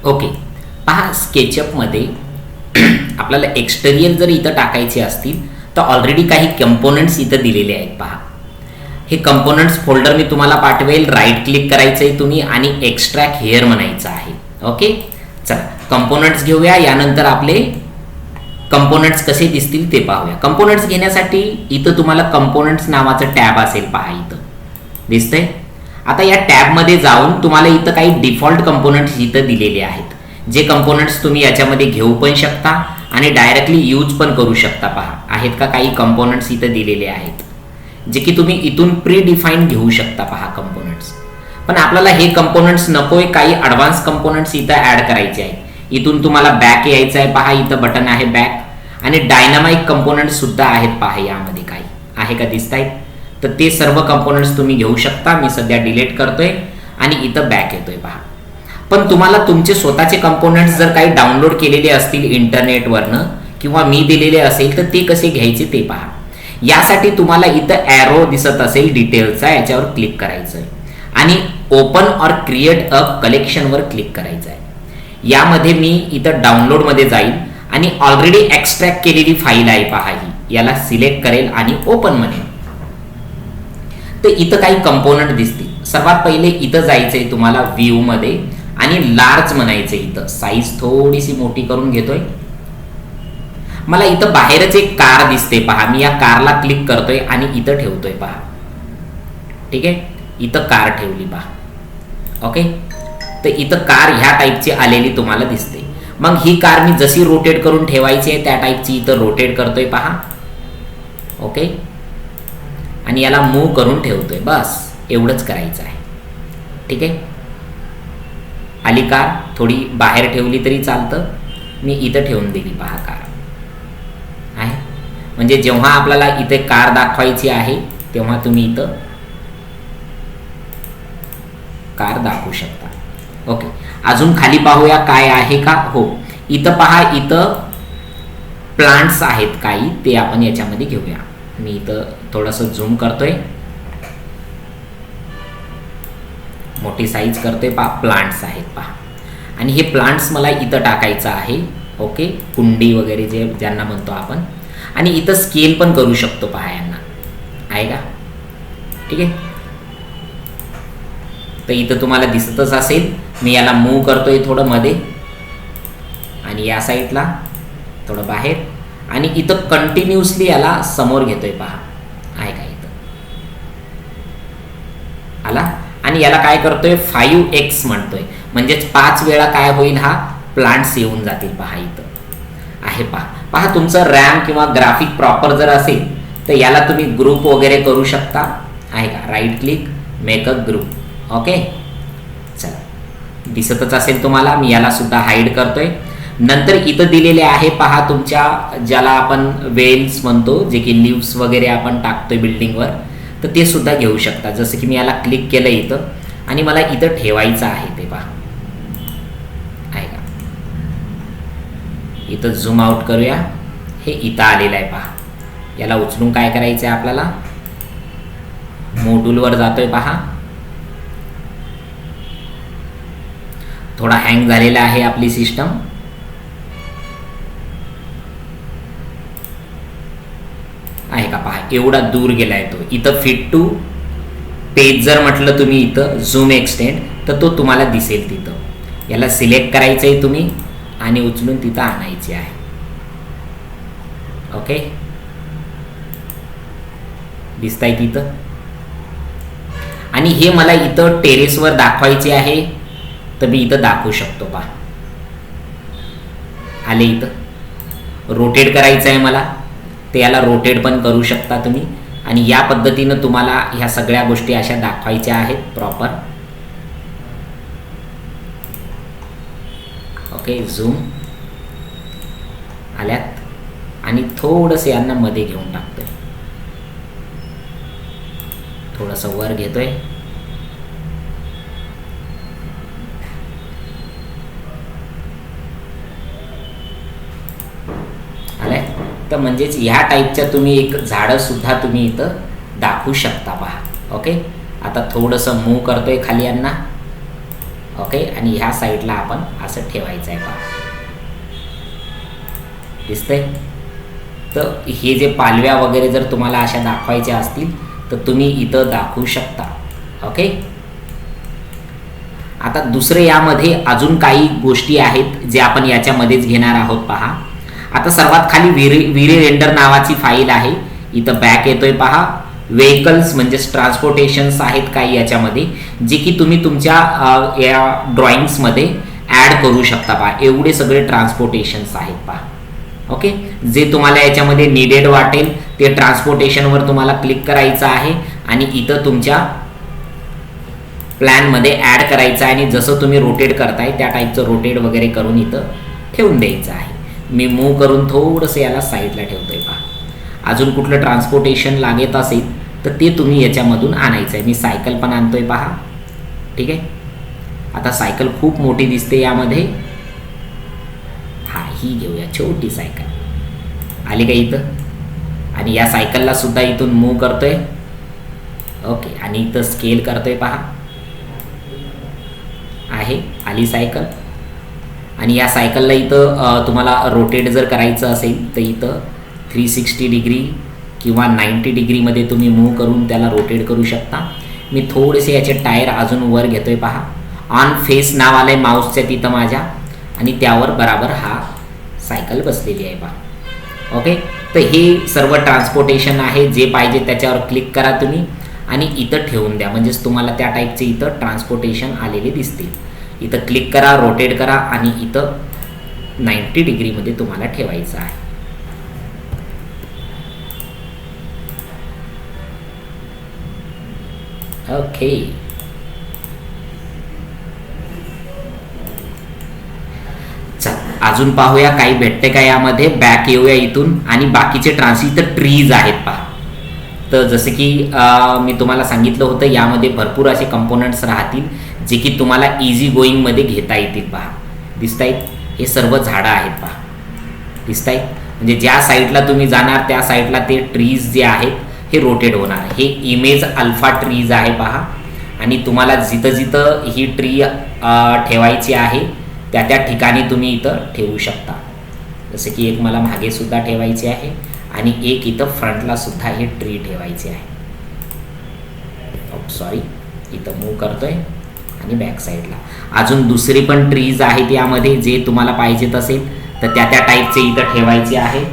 Okay, पहा स्केचअपमध्ये आपल्याला exterior जर इथं टाकायचे असतील तर ऑलरेडी काही कंपोनंट्स इथं दिलेले आहेत. पहा, हे कंपोनंट्स फोल्डर मी तुम्हाला पाठवेल. राईट क्लिक करायचं आहे तुम्ही आणि एक्स्ट्रॅक्ट हेअर म्हणायचं आहे. ओके, चला कंपोनंट्स घेऊया. यानंतर आपले कंपोनंट्स कसे दिसतील ते पाहूया. कंपोनंट्स घेण्यासाठी इथं तुम्हाला कंपोनंट्स नावाचं टॅब असेल. पहा इथं दिसतंय. आता या टॅबमध्ये जाऊन तुम्हाला इथं काही डिफॉल्ट कंपोनंट्स इथं दिलेले आहेत. जे कंपोनंट्स तुम्ही याच्यामध्ये घेऊ पण शकता आणि डायरेक्टली यूज पण करू शकता. पहा आहेत का काही कंपोनंट्स इथं दिलेले आहेत जे की तुम्ही इथून प्री डिफाईन घेऊ शकता. पहा कंपोनंट्स, पण आपल्याला हे कंपोनंट्स नकोय. काही ॲडव्हान्स कंपोनंट्स इथं ॲड करायचे आहेत. इथून तुम्हाला बॅक यायचं आहे. पहा इथं बटन आहे बॅक आणि डायनामाइक कंपोनंट्स सुद्धा आहेत. पहा यामध्ये काही आहे का दिसत आहेत, तर ते सर्व कंपोनंट्स तुम्ही घेऊ शकता. मी सध्या डिलीट करतोय आणि इथं बॅक येतोय. पहा, पण तुम्हाला तुमचे स्वतःचे कंपोनंट्स जर काही डाउनलोड केलेले असतील इंटरनेटवरनं किंवा मी दिलेले असेल तर ते कसे घ्यायचे ते पहा. यासाठी तुम्हाला इथं ॲरो दिसत असेल डिटेल्सचा, याच्यावर क्लिक करायचं आहे आणि ओपन ऑर क्रिएट अ कलेक्शनवर क्लिक करायचं आहे. यामध्ये मी इथं डाउनलोडमध्ये जाईल आणि ऑलरेडी एक्स्ट्रॅक्ट केलेली फाईल आहे. पहा ही, याला सिलेक्ट करेल आणि ओपन म्हणेल तर इथं काही कंपोनंट दिसतील. सर्वात पहिले इथं जायचंय तुम्हाला व्ह्यू मध्ये आणि लार्ज म्हणायचंय. इथं साईज थोडीशी मोठी करून घेतोय. मला इथं बाहेरच एक कार दिसते. पहा, मी या कारला क्लिक करतोय आणि इथं ठेवतोय. पहा, ठीक आहे, इथं कार ठेवली. पहा, ओके, तर इथं कार ह्या टाईपची आलेली तुम्हाला दिसते. मग ही कार मी जशी रोटेट करून ठेवायची आहे त्या टाईपची इथं रोटेट करतोय. पहा, ओके, आणि याला मूव्ह करून ठेवतोय. बस एवढंच करायचं आहे. ठीक आहे, आली कार. थोडी बाहेर ठेवली तरी चालतं. मी इथं ठेवून दिली. पहा कार आहे, म्हणजे जेव्हा आपल्याला इथे कार दाखवायची आहे तेव्हा तुम्ही इथं कार दाखवू शकता. ओके, अजून खाली पाहूया काय आहे का. हो, इथं पहा, इथं प्लांट्स आहेत काही, ते आपण याच्यामध्ये घेऊया. मी इथं थोडंसं झूम करतोय, मोठी साईज करतोय. पहा प्लांट्स आहेत. पहा, आणि हे प्लांट्स मला इथं टाकायचं आहे. ओके, कुंडी वगैरे जे ज्यांना म्हणतो आपण. आणि इथं स्केल पण करू शकतो. पहा यांना आहे का. ठीक आहे, तर इथं तुम्हाला दिसतच असेल. मी याला मूव्ह करतोय थोडं मध्ये आणि या साईडला थोडं बाहेर आणि इथं कंटिन्युअसली याला समोर घेतोय. पहा आहे का, इथं आला. आणि याला काय करतोय 5x म्हणतोय, म्हणजेच 5 वेळा काय होईल, हा प्लांट्स येऊन जातील. पहा इथं आहे. पहा तुमचं रॅम किंवा ग्राफिक प्रॉपर जर असेल तर याला तुम्ही ग्रुप वगैरे करू शकता. आहे का, right click, make a group. Okay, चला दिसतच असेल तुम्हाला. मी याला सुद्धा हाईड करतोय. नंतर इथं दिलेले आहे. पहा तुमच्या ज्याला आपण वेल्स म्हणतो, जे की लिव्स वगैरे आपण टाकतोय बिल्डिंगवर, तर ते सुद्धा घेऊ शकता. जसं की मी याला क्लिक केलं इथं आणि मला इथं ठेवायचं आहे. ते पहा आहे का. इथं झूम आउट करूया. हे इथं आलेलं आहे. पहा, याला उचलून काय करायचं आहे आपल्याला, मॉड्यूलवर जातोय. पहा थोडा हँग झालेला आहे आपली सिस्टम. आहे का. पहा एवढा दूर गेलाय तो. इथं फिट टू पेज जर म्हटलं तुम्ही इथं झूम एक्सटेंड तर तो तुम्हाला दिसेल तिथं. याला सिलेक्ट करायचं आहे तुम्ही आणि उचलून तिथं आणायचे आहे. ओके, दिसताय तिथं. आणि हे मला इथं टेरेसवर दाखवायचे आहे तर मी इथं दाखवू शकतो. पहा आले. इथं रोटेट करायचं आहे मला, ते याला रोटेट पण करू शकता तुम्ही. आणि या पद्धतीनं तुम्हाला ह्या सगळ्या गोष्टी अशा दाखवायच्या आहेत प्रॉपर. ओके, झूम आल्यात आणि थोडंसं यांना मध्ये घेऊन टाकतोय. थोडंसं वर घेतोय. आलंय. तर म्हणजेच ह्या टाईपच्या तुम्ही एक झाडं सुद्धा तुम्ही इथं दाखवू शकता. पहा ओके, आता थोडंसं मूव्ह करतोय खाली यांना. ओके, आणि ह्या साईडला आपण असं ठेवायचं आहे पहा, दिसतंय. तर हे जे पालव्या वगैरे जर तुम्हाला अशा दाखवायच्या असतील तर तुम्ही इथं दाखवू शकता. ओके, आता दुसरे यामध्ये अजून काही गोष्टी आहेत जे आपण याच्यामध्येच घेणार आहोत पहा. आता सर्वात खाली विरे रेंडर नावाची फाईल आहे. इथं बॅक येतोय पहा. व्हेकल्स म्हणजेच ट्रान्सपोर्टेशन्स आहेत काही याच्यामध्ये, जे की तुम्ही तुमच्या या ड्रॉइंग्समध्ये ॲड करू शकता पहा. एवढे सगळे ट्रान्सपोर्टेशन्स आहेत पहा. ओके, जे तुम्हाला याच्यामध्ये निडेड वाटेल ते ट्रान्सपोर्टेशनवर तुम्हाला क्लिक करायचं आहे आणि इथं तुमच्या प्लॅनमध्ये ॲड करायचं आहे आणि जसं तुम्ही रोटेट करताय त्या टाईपचं रोटेट वगैरे करून इथं ठेवून द्यायचं आहे. मी मूव्ह करून थोडंसं याला साईडला ठेवतोय पहा. अजून कुठलं ट्रान्सपोर्टेशन लागत असेल तर ते तुम्ही याच्यामधून आणायचं आहे. मी सायकल पण आणतोय पहा. ठीक आहे, आता सायकल खूप मोठी दिसते यामध्ये. हा, ही घेऊया, छोटी सायकल आली का इथं. आणि या सायकलला सुद्धा इथून मूव्ह करतोय. ओके, आणि इथं स्केल करतोय पहा. आहे, आली सायकल. आणि या सायकलला इथं तुम्हाला रोटेट जर करायचं असेल तर इथं 360 डिग्री किंवा 90 डिग्रीमध्ये तुम्ही मूव्ह करून त्याला रोटेट करू शकता. मी थोडेसे याचे टायर अजून वर घेतोय पहा. ऑन फेस नाव आलंय माऊसच्या तिथं माझ्या आणि त्यावर बराबर हा सायकल बसलेली आहे पहा. ओके, तर हे सर्व ट्रान्सपोर्टेशन आहे. जे पाहिजे त्याच्यावर क्लिक करा तुम्ही आणि इथं ठेवून द्या, म्हणजेच तुम्हाला त्या टाईपचे इथं ट्रान्सपोर्टेशन आलेले दिसतील. इथं क्लिक करा, रोटेट करा आणि इथं 90 डिग्रीमध्ये तुम्हाला ठेवायचं आहे. ओके, अजून पाहूया काही भेटते का यामध्ये. बॅक येऊया इथून आणि बाकीचे इथं ट्रीज आहेत पहा. तर जसे की मी तुम्हाला सांगितलं होतं यामध्ये भरपूर असे कंपोनंट्स राहतील जे की तुम्हाला इझी गोईंगमध्ये घेता येतील पहा. दिसत आहेत, हे सर्व झाडं आहेत पहा. दिसत आहेत, म्हणजे ज्या साईडला तुम्ही जाणार त्या साईडला ते ट्रीज जे आहेत हे रोटेट होणार. हे इमेज अल्फा ट्रीज आहे पहा. आणि तुम्हाला जिथं जिथं ही ट्री ठेवायची आहे त्या त्या ठिकाणी तुम्ही इथं ठेवू शकता. जसे की एक मला मागे सुद्धा ठेवायची आहे आणि एक इथं फ्रंटला सुद्धा ही ट्री ठेवायची आहे. सॉरी, इथं मूव्ह करतोय आणि बॅक साईडला अजून दुसरी पण ट्रीज आहेत यामध्ये. जे तुम्हाला पाहिजेत असेल तर त्या त्या टाईपचे इथं ठेवायचे आहे.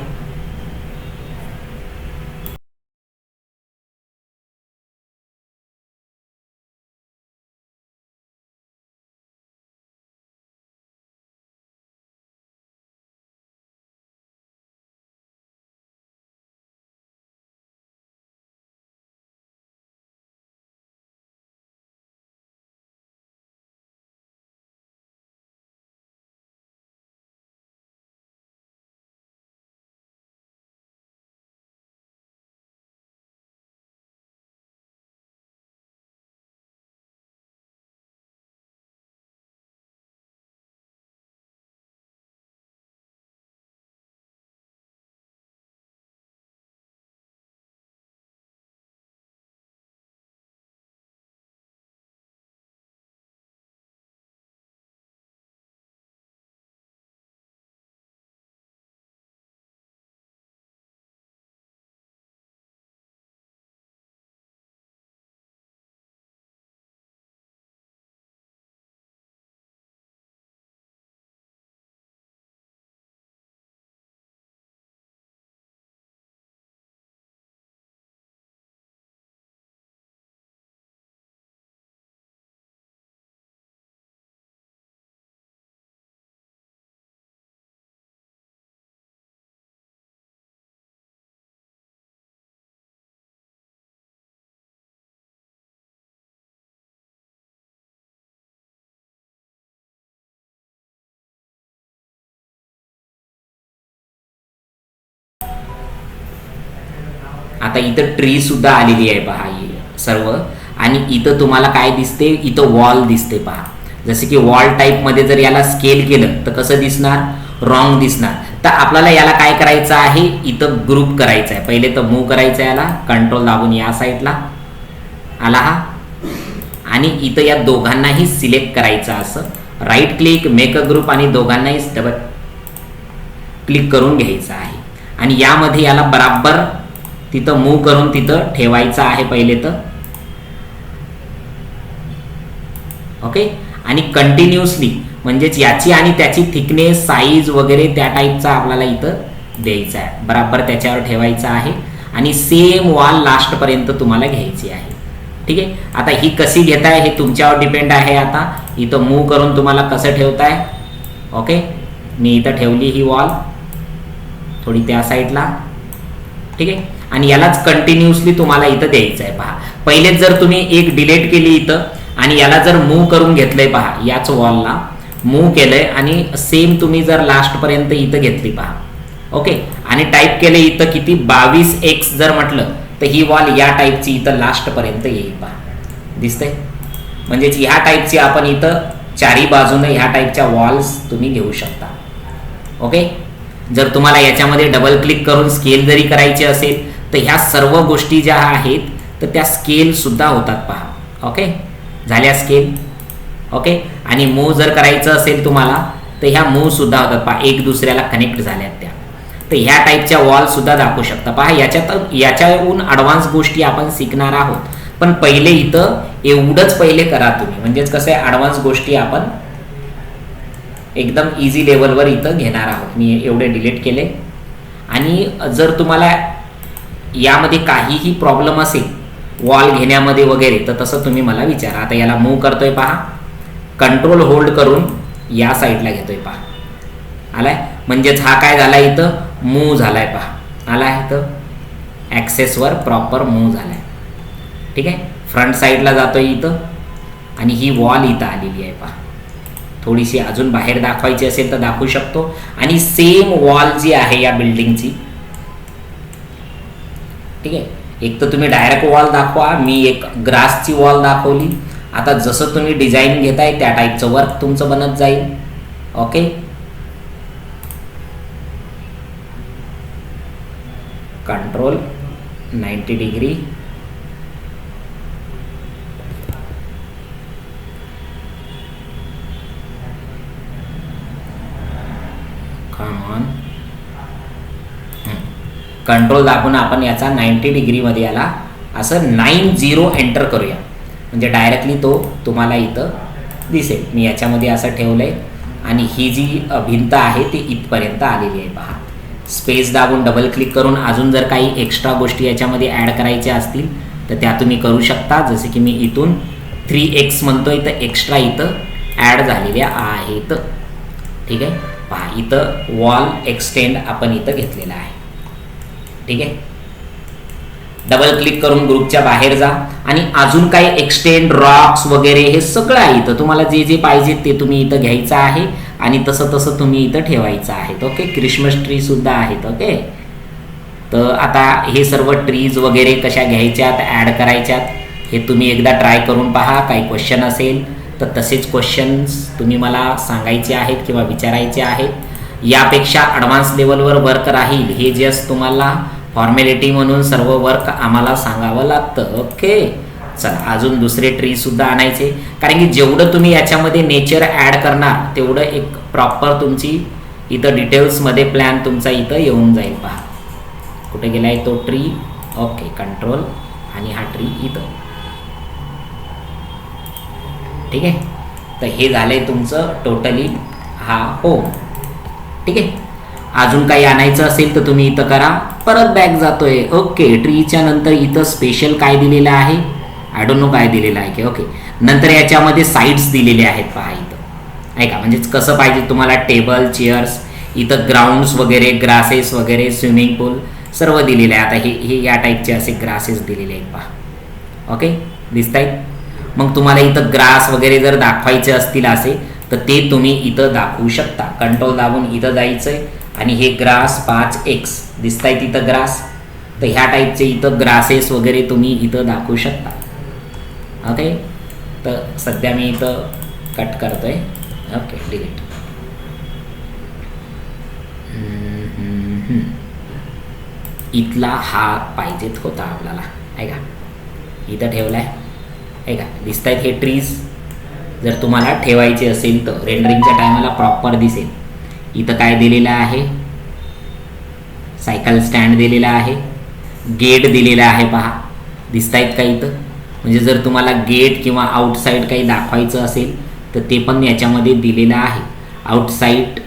आता इथं ट्री सुद्धा आलेली आहे पहा सर्व. आणि इथं तुम्हाला काय दिसते, इथं वॉल दिसते पहा. जसे की वॉल टाईपमध्ये जर याला स्केल केलं तर कसं दिसणार, रॉंग दिसणार. तर आपल्याला याला काय करायचं आहे, इथं ग्रुप करायचं आहे. पहिले तर मूव्ह करायचं याला, कंट्रोल दाबून या साईडला आला हा. आणि इथं या दोघांनाही सिलेक्ट करायचं असं right click make a group आणि दोघांनाही डबल क्लिक करून घ्यायचं आहे आणि यामध्ये याला बराबर तिथं मूव करून तिथं ठेवायचं आहे पहिले तर ओके आणि कंटिन्युअसली म्हणजेच याची आणि त्याची थिकनेस साईज वगैरे त्या टाईपचा आपल्याला इथं द्यायचा आहे बराबर त्याच्यावर ठेवायचा आहे आणि सेम वॉल लास्टपर्यंत तुम्हाला घ्यायची आहे ठीक आहे. आता ही कशी घेताय हे तुमच्यावर डिपेंड आहे. आता इथं मूव करून तुम्हाला कसं ठेवताय ओके. मी इथं ठेवली ही वॉल थोडी त्या साईडला ठीक आहे आणि यालाच कंटिन्युअसली तुम्हाला इथं द्यायचं आहे. पहा पहिलेच जर तुम्ही एक डिलीट केली इथं आणि याला जर मूव करून घेतलंय पहा याच वॉलला मूव केलंय आणि सेम तुम्ही जर लास्टपर्यंत इथं घेतली पहा ओके आणि टाईप केलं इथं किती 22x जर म्हटलं तर ही वॉल या टाईपची इथं लास्टपर्यंत येईल पहा दिसतंय. म्हणजेच ह्या टाईपची आपण इथं चारी बाजूने ह्या टाईपच्या वॉल्स तुम्ही घेऊ शकता ओके. जर तुम्हाला याच्यामध्ये डबल क्लिक करून स्केल जरी करायची असेल तर ह्या सर्व गोष्टी ज्या आहेत तर त्या स्केल सुद्धा होतात पहा ओके. झाल्या स्केल ओके आणि मूव जर करायचं असेल तुम्हाला तर ह्या मूव सुद्धा होतात पहा एक दुसऱ्याला कनेक्ट झाल्यात त्या तर ह्या टाईपच्या वॉल सुद्धा दाखवू शकता पहा. याच्याहून ॲडव्हान्स गोष्टी आपण शिकणार आहोत पण पहिले इथं एवढंच पहिले करा तुम्ही म्हणजेच कसं आहे ॲडव्हान्स गोष्टी आपण एकदम इझी लेवलवर इथं घेणार आहोत. मी एवढे डिलीट केले आणि जर तुम्हाला यामध्ये काहीही प्रॉब्लेम असेल वॉल घेण्यामध्ये वगैरे तर तसं तुम्ही मला विचारा. आता याला मूव करतोय पहा कंट्रोल होल्ड करून या साईडला घेतोय पहा आलाय म्हणजेच हा काय झाला इथं मूव झालाय पहा आलाय इथं ॲक्सेसवर प्रॉपर मूव झालाय ठीक आहे. फ्रंट साईडला जातोय इथं आणि ही वॉल इथं आलेली आहे पहा. थोडीशी अजून बाहेर दाखवायची असेल तर दाखवू शकतो आणि सेम वॉल जी आहे या बिल्डिंगची ठीक आहे. एक तर तुम्ही डायरेक्ट वॉल दाखवा मी एक ग्रासची वॉल दाखवली. आता जसं तुम्ही डिझाईन घेताय त्या टाईपचं वर्क तुमचं बनत जाईल ओके. कंट्रोल 90 डिग्री कंट्रोल दाबून आपण याचा 90 डिग्रीमध्ये याला असं 90 एंटर करूया म्हणजे डायरेक्टली तो तुम्हाला इथं दिसेल. मी याच्यामध्ये असं ठेवलंय आणि ही जी भिंत आहे ती इथपर्यंत आलेली आहे पहा. स्पेस दाबून डबल क्लिक करून अजून जर काही एक्स्ट्रा गोष्टी याच्यामध्ये ॲड करायच्या असतील तर त्या तुम्ही करू शकता. जसे की मी इथून 3x म्हणतोय तर एक्स्ट्रा इथं ॲड झालेल्या आहेत ठीक आहे. पहा इथं वॉल एक्सटेंड आपण इथं घेतलेला आहे ठीक आहे. डबल क्लिक करून ग्रुपच्या बाहेर जा आणि अजून काही एक्सटेंड रॉक्स वगैरे हे सगळं आहे इथं तुम्हाला जे जे पाहिजे ते तुम्ही इथं घ्यायचं आहे आणि तसं तसं तुम्ही इथं ठेवायचं आहे ओके. क्रिसमस ट्री सुद्धा आहेत ओके. तर आता हे सर्व ट्रीज वगैरे कशा घ्यायच्यात ॲड करायच्यात हे तुम्ही एकदा ट्राय करून पहा. काही क्वेश्चन असेल तर तसेच क्वेश्चन्स तुम्ही मला सांगायचे आहेत किंवा विचारायचे आहेत. यापेक्षा ॲडव्हान्स लेवलवर वर्क राहील हे जस्ट तुम्हाला फॉर्मॅलिटी म्हणून सर्व वर्क आम्हाला सांगावं लागतं ओके. चला अजून दुसरे ट्री सुद्धा आणायचे कारण की जेवढं तुम्ही याच्यामध्ये नेचर ॲड करणार तेवढं एक प्रॉपर तुमची इथं डिटेल्समध्ये प्लॅन तुमचा इथं येऊन जाईल. पहा कुठे गेलाय तो ट्री ओके. कंट्रोल आणि हा ट्री इथं ठीक आहे. तर हे झालंय तुमचं टोटली हा होम ठीक आहे. अजून काही आणायचं असेल तर तुम्ही इथं करा. परत बॅक जातोय ओके. ट्रीच्या नंतर इथं स्पेशल काय दिलेलं आहे आय डोंट नो काय दिलेलं आहे की ओके. नंतर याच्यामध्ये साईड्स दिलेले आहेत पहा इथं ऐका म्हणजेच कसं पाहिजे तुम्हाला टेबल चेअर्स इथं ग्राउंड्स वगैरे ग्रासेस वगैरे स्विमिंग पूल सर्व दिलेले आहे. आता हे या टाईपचे असे ग्रासेस दिलेले आहेत पहा ओके दिसत आहेत. मग तुम्हाला इथं ग्रास वगैरे जर दाखवायचे असतील असे तर ते तुम्ही इथं दाखवू शकता. कंट्रोल दाबून इथं जायचंय आणि हे ग्रास 5x दिसत आहेत इथं ग्रास तर ह्या टाईपचे इथं ग्रासेस वगैरे तुम्ही इथं दाखवू शकता ओके. तर सध्या मी इथं कट करतोय ओके डिलीट. इथला हा पाहिजेत होता आपल्याला ऐका इथं ठेवलाय हे का दिसत आहेत हे ट्रीज. जर तुम्हाला ठेवायचे असेल तर रेंडरिंगच्या टायमाला प्रॉपर दिसेल. इथं काय दिलेलं आहे, सायकल स्टँड दिलेला आहे, गेट दिलेला आहे पहा, दिसत आहेत का इथं. म्हणजे जर तुम्हाला गेट किंवा आउटसाईड काही दाखवायचं असेल तर ते पण याच्यामध्ये दिलेलं आहे. आउटसाईड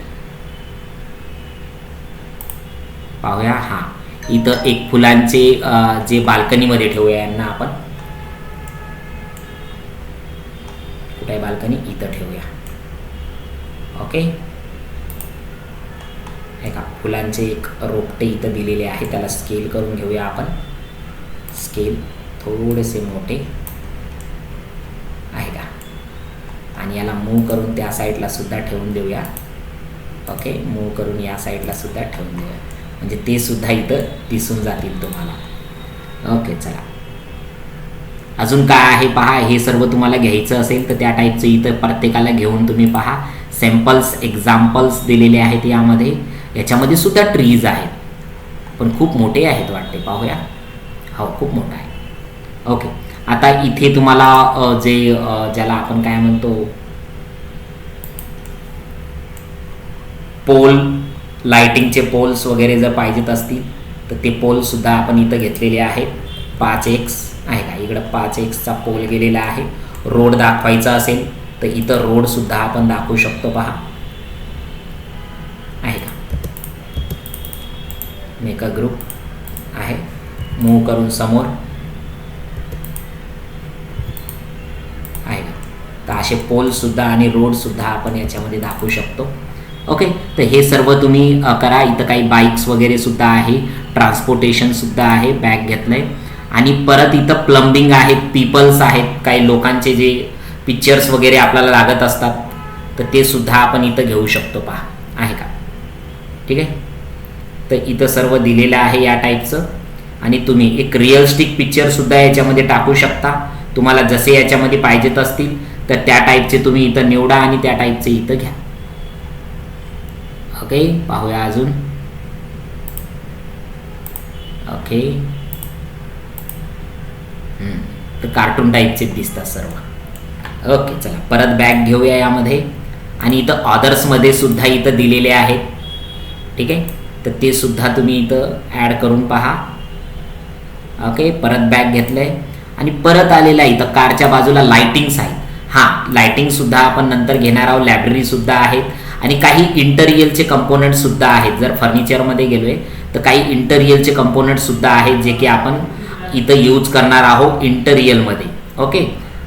पाहूया. हां, इथं एक फुलांचे जे बाल्कनीमध्ये ठेवूया यांना आपण. कुठे आहे बाल्कनी, इथं ठेवूया. ओके, हे का फुलांचे एक रोपटे इथं दिलेले आहे, त्याला स्केल करून घेऊया आपण. स्केल थोडेसे मोठे आहे का, आणि याला मूव करून त्या साईडला सुद्धा ठेवून देऊया. ओके, मूव करून या साईडला सुद्धा ठेवून देऊया, म्हणजे ते सुद्धा इथं दिसून जातील तुम्हाला. ओके, चला अजून काय आहे पहा. हे सर्व तुम्हाला घ्यायचं असेल तर त्या टाईपचं इथं प्रत्येकाला घेऊन तुम्ही पहा. सॅम्पल्स एक्झाम्पल्स दिलेले आहेत यामध्ये. याच्यामध्ये सुद्धा ट्रीज आहेत, पण खूप मोठे आहेत वाटते. पाहूया. हो, खूप मोठा आहे. ओके, आता इथे तुम्हाला ज्याला आपण काय म्हणतो पोल, लाइटिंगचे पोल्स वगैरे जर पाहिजेत असतील तर ते पोलसुद्धा आपण इथं घेतलेले आहेत. 5x आहे का, इकडं 5xचा पोल गेलेला आहे. रोड दाखवायचा असेल तर इथं रोडसुद्धा आपण दाखवू शकतो पहा, आहे का. मेक अ ग्रुप आहे, मूव करून समोर आहे का. तर असे पोलसुद्धा आणि रोडसुद्धा आपण याच्यामध्ये दाखवू शकतो. ओके, तर हे सर्व तुम्ही करा. इथं काही बाईक्स वगैरे सुद्धा आहे, ट्रान्सपोर्टेशनसुद्धा आहे, बॅग घेतलं आहे. आणि परत इथं प्लंबिंग आहेत, पीपल्स आहेत, काही लोकांचे जे पिक्चर्स वगैरे आपल्याला लागत असतात तर ते सुद्धा आपण इथं घेऊ शकतो पहा, आहे का. ठीक आहे, तर इथं सर्व दिलेलं आहे या टाईपचं. आणि तुम्ही एक रिअलिस्टिक पिक्चरसुद्धा याच्यामध्ये टाकू शकता. तुम्हाला जसे याच्यामध्ये पाहिजेत असतील तर त्या टाईपचे तुम्ही इथं निवडा आणि त्या टाईपचे इथं घ्या. ओके, पाहूया अजून. ओके, तर कार्टून टाईपचे दिसतात सर्व. ओके, चला परत बॅग घेऊया यामध्ये. आणि इथं ऑदर्समध्ये सुद्धा इथं दिलेले आहेत. ठीक आहे, तर ते सुद्धा तुम्ही इथं ॲड करून पहा. ओके, परत बॅग घेतलं आहे आणि परत आलेलं आहे. इथं कारच्या बाजूला लाइटिंग्स आहेत. हां, लाइटिंगसुद्धा आपण नंतर घेणार आहोत. लायब्ररीसुद्धा आहेत आणि काही इंटरियलचे कंपोनंटसुद्धा आहेत. जर फर्निचरमध्ये गेलो आहे तर काही इंटरियलचे कंपोनंटसुद्धा आहेत जे की आपण इथं यूज करणार आहोत इंटरियलमध्ये. ओके,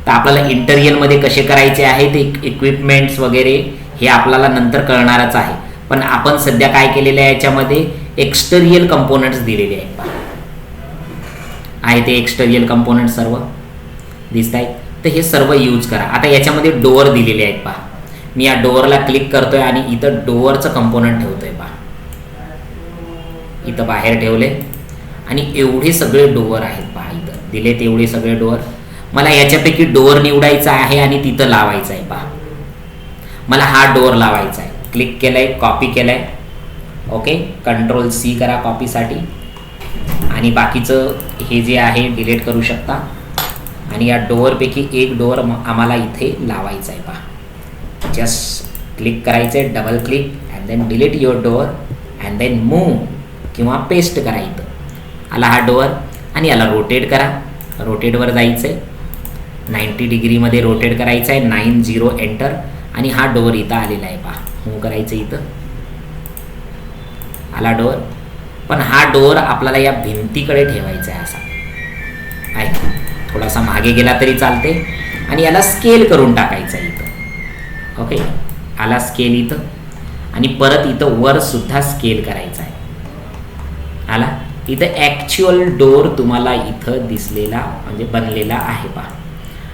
तर आपल्याला इंटरियलमध्ये कसे करायचे आहे ते इक्विपमेंट्स वगैरे हे आपल्याला नंतर कळणारच आहे. पण आपण सध्या काय केलेलं आहे, याच्यामध्ये एक्सटरियल कंपोनंट्स दिलेले आहेत पहा, आहे ते एक्सटरियल कंपोनंट सर्व दिसत आहेत. तर हे सर्व यूज करा. आता याच्यामध्ये डोअर दिलेले आहेत पहा. मी या डोअरला क्लिक करतोय आणि इथं डोअरचं कंपोनंट ठेवतोय पहा. इथं बाहेर ठेवले आणि एवढे सगळे डोअर आहेत पहा. इथं दिले तेवढे सगळे डोअर. मला याच्यापैकी डोअर निवडायचा आहे आणि तिथं लावायचं आहे पहा. मला हा डोअर लावायचा आहे. क्लिक केलंय, कॉपी केलंय. ओके, Ctrl+C करा कॉपीसाठी. आणि बाकीचं हे जे आहे डिलीट करू शकता. आणि या डोअरपैकी एक डोअर आम्हाला इथे लावायचा आहे पहा. जस्ट क्लिक करायचं आहे, double click and then delete your door and then move किंवा पेस्ट करा. इथं आला हा डोअर आणि याला रोटेट करा. रोटेटवर जायचं आहे, 90 डिग्रीमध्ये रोटेट करायचं आहे. 90 एंटर आणि हा डोअर इथं आलेला आहे पहा. मूव करायचं, इथं आला डोअर. पण हा डोअर आपल्याला या भिंतीकडे ठेवायचा आहे. असा आहे, थोडासा मागे गेला तरी चालते. आणि याला स्केल करून टाकायचं आहे इथं. ओके, आला स्केल इथं. आणि परत इथं वर सुद्धा स्केल करायचा आहे. आला इथं ॲक्च्युअल डोअर तुम्हाला इथं दिसलेला म्हणजे बनलेला आहे पहा.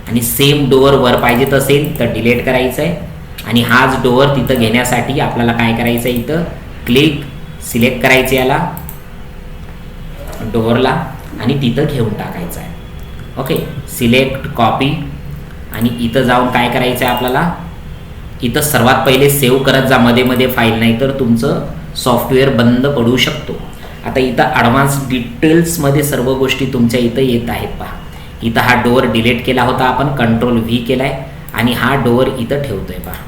आणि सेम डोअर वर पाहिजेत असेल तर डिलीट करायचं आहे. आणि हाच डोअर तिथं घेण्यासाठी आपल्याला काय करायचं आहे, इथं क्लिक सिलेक्ट करायचं याला डोअरला आणि तिथं घेऊन टाकायचं आहे. Okay, select copy. आणि इथं जाऊन काय करायचं आहे आपल्याला, इथं सर्वात पहिले सेव्ह करत जा मध्ये मध्ये फाईल, नाही तर तुमचं सॉफ्टवेअर बंद पडू शकतो. आता इथं ॲडव्हान्स डिटेल्समध्ये सर्व गोष्टी तुमच्या इथं येत आहेत पहा. इथं हा डोअर डिलीट केला होता आपण, कंट्रोल व्ही केलाय आणि हा डोअर इथं ठेवतोय पहा,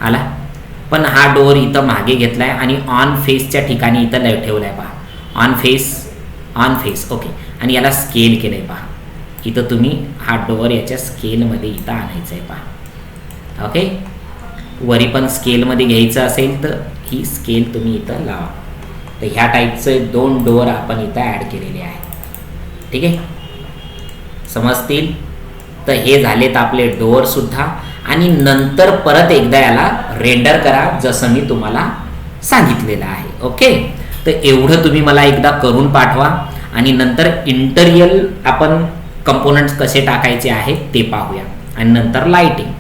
आला. पण हा डोअर इथं मागे घेतलाय आणि ऑन फेसच्या ठिकाणी इथं ठेवलाय पहा, ऑन फेस ओके. आणि याला स्केल केलंय पहा, इथं तुम्ही हा डोअर याच्या स्केलमध्ये इथं आणायचं आहे पहा, ओके. वरी पण स्केलमध्ये घ्यायचं असेल तर ही स्केल तुम्ही इथं लावा. तर ह्या टाईपचे 2 डोअर आपण इथं ॲड केलेले आहेत, ठीक आहे, समजतील. तर हे झालेत आपले डोअर सुद्धा. आणि नंतर परत एकदा याला रेंडर करा जसं मी तुम्हाला सांगितलेलं आहे, ओके. तर एवढं तुम्ही मला एकदा करून पाठवा आणि नंतर इंटेरियर आपण कंपोनंट्स कसे टाकायचे आहेत ते पाहूया आणि नंतर लाइटिंग.